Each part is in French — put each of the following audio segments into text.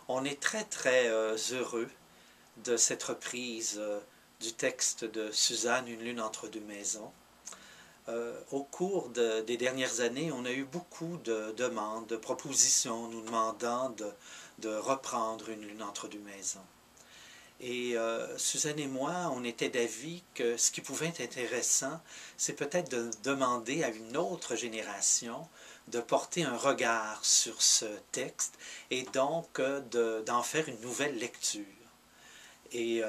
On est très heureux de cette reprise du texte de Suzanne, Une lune entre deux maisons. Au cours des dernières années, on a eu beaucoup de demandes, de propositions nous demandant de reprendre Une lune entre deux maisons. Et Suzanne et moi, on était d'avis que ce qui pouvait être intéressant, c'est peut-être de demander à une autre génération de porter un regard sur ce texte et donc d'en faire une nouvelle lecture. Et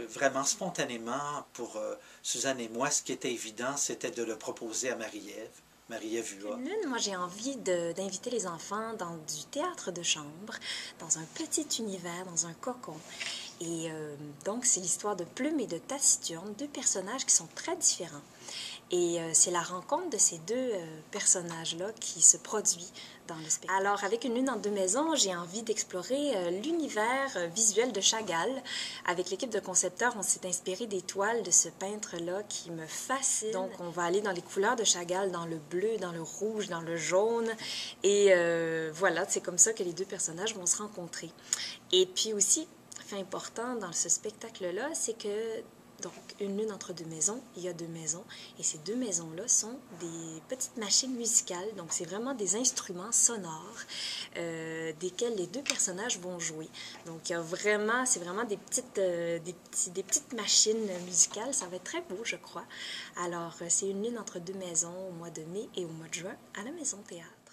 vraiment spontanément, pour Suzanne et moi, ce qui était évident, c'était de le proposer à Marie-Ève. Marie-Ève Huot. Une lune, moi j'ai envie d'inviter les enfants dans du théâtre de chambre, dans un petit univers, dans un cocon. Et donc c'est l'histoire de Plume et de Taciturne, deux personnages qui sont très différents. Et c'est la rencontre de ces deux personnages-là qui se produit dans le spectacle. Alors, avec Une lune en deux maisons, j'ai envie d'explorer l'univers visuel de Chagall. Avec l'équipe de concepteurs, on s'est inspiré des toiles de ce peintre-là qui me fascine. Donc, on va aller dans les couleurs de Chagall, dans le bleu, dans le rouge, dans le jaune. Et voilà, c'est comme ça que les deux personnages vont se rencontrer. Et puis aussi, fait important dans ce spectacle-là, c'est que donc, une lune entre deux maisons, il y a deux maisons, et ces deux maisons-là sont des petites machines musicales, donc c'est vraiment des instruments sonores desquels les deux personnages vont jouer. Donc, il y a vraiment, c'est vraiment des petites machines musicales, ça va être très beau, je crois. Alors, c'est Une lune entre deux maisons au mois de mai et au mois de juin à la Maison Théâtre.